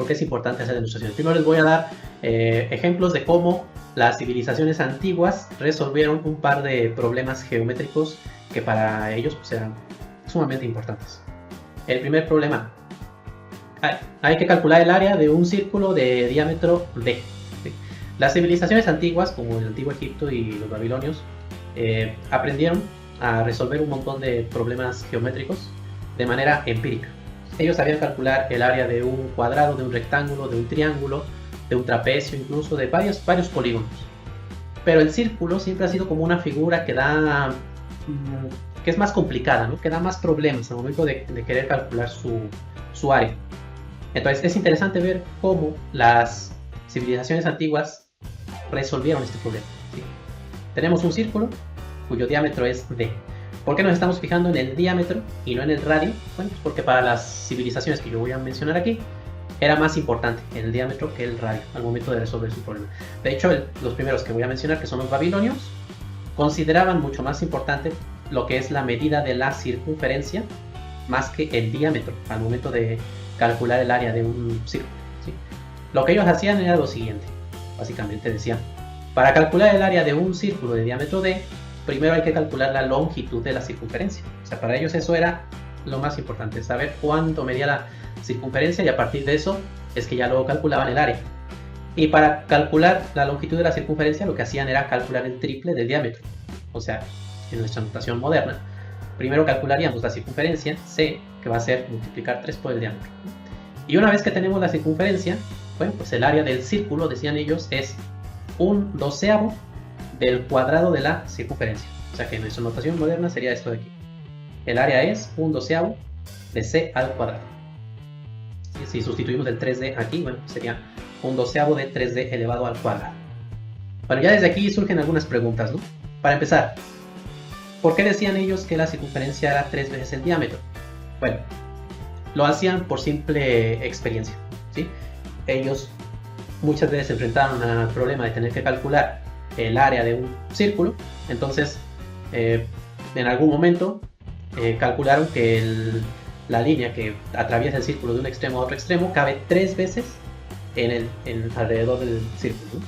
¿Por qué es importante hacer demostraciones? Primero les voy a dar ejemplos de cómo las civilizaciones antiguas resolvieron un par de problemas geométricos que para ellos pues, eran sumamente importantes. El primer problema, hay que calcular el área de un círculo de diámetro d. ¿Sí? Las civilizaciones antiguas, como el antiguo Egipto y los babilonios, aprendieron a resolver un montón de problemas geométricos de manera empírica. Ellos sabían calcular el área de un cuadrado, de un rectángulo, de un triángulo, de un trapecio, incluso de varios polígonos. Pero el círculo siempre ha sido como una figura que da, que es más complicada, ¿no? Que da más problemas al momento de querer calcular su área. Entonces es interesante ver cómo las civilizaciones antiguas resolvieron este problema. ¿Sí? Tenemos un círculo cuyo diámetro es d. ¿Por qué nos estamos fijando en el diámetro y no en el radio? Bueno, pues porque para las civilizaciones que yo voy a mencionar aquí, era más importante el diámetro que el radio al momento de resolver su problema. De hecho, los primeros que voy a mencionar, que son los babilonios, consideraban mucho más importante lo que es la medida de la circunferencia más que el diámetro al momento de calcular el área de un círculo. ¿Sí? Lo que ellos hacían era lo siguiente, básicamente decían, para calcular el área de un círculo de diámetro d, primero hay que calcular la longitud de la circunferencia. O sea, para ellos eso era lo más importante, saber cuánto medía la circunferencia, y a partir de eso es que ya luego calculaban el área. Y para calcular la longitud de la circunferencia lo que hacían era calcular el triple del diámetro. O sea, en nuestra notación moderna, primero calcularíamos la circunferencia, c, que va a ser multiplicar 3 por el diámetro. Y una vez que tenemos la circunferencia, bueno, pues el área del círculo, decían ellos, es 1/12 del cuadrado de la circunferencia. O sea que en nuestra notación moderna sería esto de aquí. El área es 1/12 de c al cuadrado. Y si sustituimos el 3d aquí, bueno, sería 1/12 de 3d elevado al cuadrado. Bueno, ya desde aquí surgen algunas preguntas, ¿no? Para empezar, ¿por qué decían ellos que la circunferencia era 3 veces el diámetro? Bueno, lo hacían por simple experiencia, ¿sí? Ellos muchas veces se enfrentaron al problema de tener que calcular el área de un círculo, entonces en algún momento calcularon que la línea que atraviesa el círculo de un extremo a otro extremo cabe 3 veces alrededor del círculo, ¿no?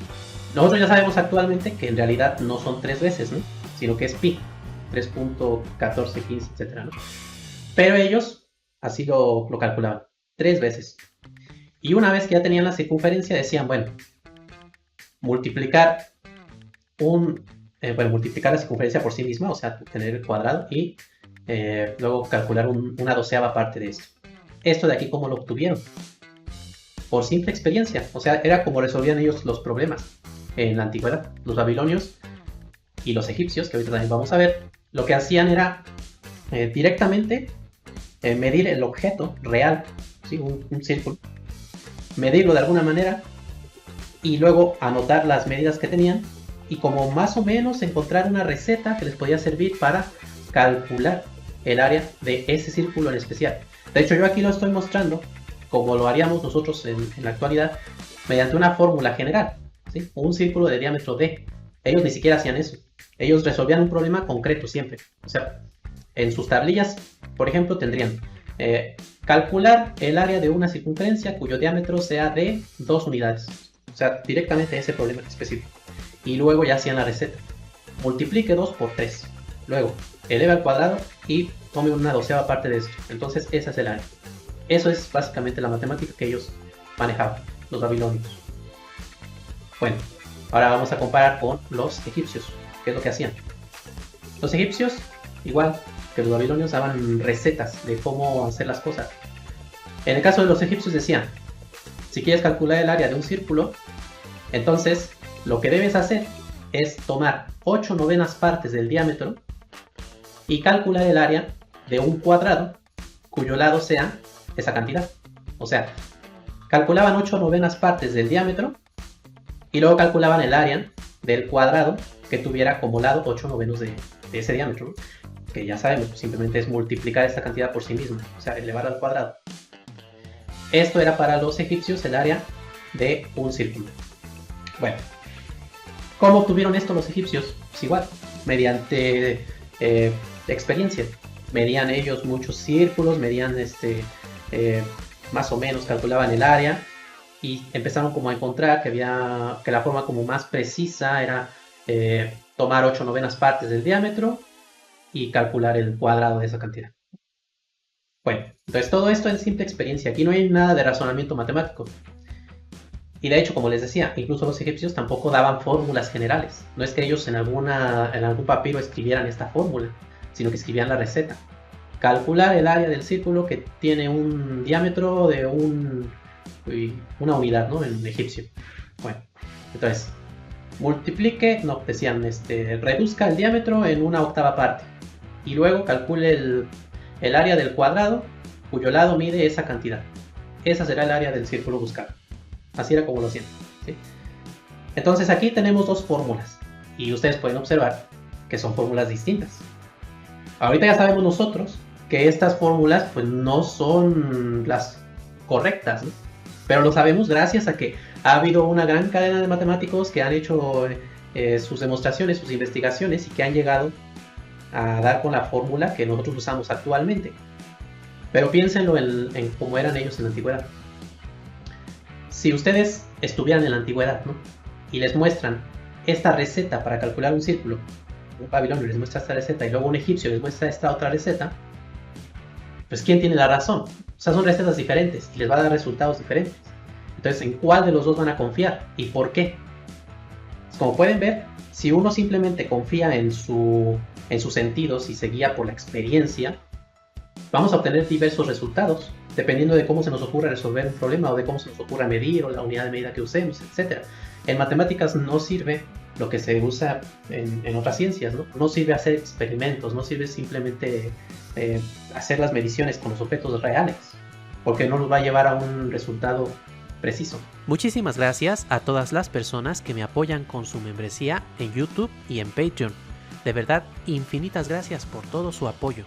Nosotros ya sabemos actualmente que en realidad no son 3 veces, ¿no? Sino que es pi, 3.1415, etc., ¿no? Pero ellos así lo calculaban, 3 veces. Y una vez que ya tenían la circunferencia decían, bueno, multiplicar la circunferencia por sí misma, o sea, tener el cuadrado, y luego calcular una 12ª parte de esto. Esto de aquí, ¿cómo lo obtuvieron? Por simple experiencia. O sea, era como resolvían ellos los problemas en la antigüedad. Los babilonios y los egipcios, que ahorita también vamos a ver, lo que hacían era directamente medir el objeto real, ¿sí? un círculo, medirlo de alguna manera y luego anotar las medidas que tenían, y como más o menos encontrar una receta que les podía servir para calcular el área de ese círculo en especial. De hecho, yo aquí lo estoy mostrando como lo haríamos nosotros en la actualidad, mediante una fórmula general, ¿sí? Un círculo de diámetro d. Ellos ni siquiera hacían eso. Ellos resolvían un problema concreto siempre. O sea, en sus tablillas, por ejemplo, tendrían calcular el área de una circunferencia cuyo diámetro sea de 2 unidades. O sea, directamente ese problema específico. Y luego ya hacían la receta. Multiplique 2 por 3. Luego, eleve al cuadrado y tome una 12ª parte de esto. Entonces, esa es el área. Eso es básicamente la matemática que ellos manejaban, los babilonios. Bueno, ahora vamos a comparar con los egipcios. ¿Qué es lo que hacían? Los egipcios, igual que los babilonios, daban recetas de cómo hacer las cosas. En el caso de los egipcios decían, si quieres calcular el área de un círculo, entonces lo que debes hacer es tomar 8/9 partes del diámetro y calcular el área de un cuadrado cuyo lado sea esa cantidad. O sea, calculaban 8/9 partes del diámetro y luego calculaban el área del cuadrado que tuviera como lado 8/9 de ese diámetro, ¿no? Que ya sabemos, pues simplemente es multiplicar esta cantidad por sí misma, o sea, elevar al cuadrado. Esto era para los egipcios el área de un círculo. Bueno, ¿cómo obtuvieron esto los egipcios? Pues igual, mediante experiencia. Medían ellos muchos círculos, medían más o menos, calculaban el área y empezaron como a encontrar que la forma como más precisa era tomar 8/9 partes del diámetro y calcular el cuadrado de esa cantidad. Bueno, entonces todo esto es simple experiencia. Aquí no hay nada de razonamiento matemático. Y de hecho, como les decía, incluso los egipcios tampoco daban fórmulas generales. No es que ellos en algún papiro escribieran esta fórmula, sino que escribían la receta. Calcular el área del círculo que tiene un diámetro de una unidad, ¿no? En egipcio. Bueno, entonces, reduzca el diámetro en 1/8 parte. Y luego calcule el área del cuadrado cuyo lado mide esa cantidad. Esa será el área del círculo buscado. Así era como lo hacían, ¿sí? Entonces aquí tenemos dos fórmulas. Y ustedes pueden observar que son fórmulas distintas. Ahorita ya sabemos nosotros que estas fórmulas pues no son las correctas, ¿no? Pero lo sabemos gracias a que ha habido una gran cadena de matemáticos que han hecho sus demostraciones, sus investigaciones y que han llegado a dar con la fórmula que nosotros usamos actualmente. Pero piénsenlo en cómo eran ellos en la antigüedad. Si ustedes estuvieran en la antigüedad, ¿no? Y les muestran esta receta para calcular un círculo, un babilonio les muestra esta receta y luego un egipcio les muestra esta otra receta, pues ¿quién tiene la razón? O sea, son recetas diferentes y les va a dar resultados diferentes. Entonces, ¿en cuál de los dos van a confiar? ¿Y por qué? Como pueden ver, si uno simplemente confía en sus sentidos y se guía por la experiencia, vamos a obtener diversos resultados, dependiendo de cómo se nos ocurra resolver un problema o de cómo se nos ocurra medir o la unidad de medida que usemos, etc. En matemáticas no sirve lo que se usa en otras ciencias, ¿no? No sirve hacer experimentos, no sirve simplemente hacer las mediciones con los objetos reales, porque no nos va a llevar a un resultado preciso. Muchísimas gracias a todas las personas que me apoyan con su membresía en YouTube y en Patreon. De verdad, infinitas gracias por todo su apoyo.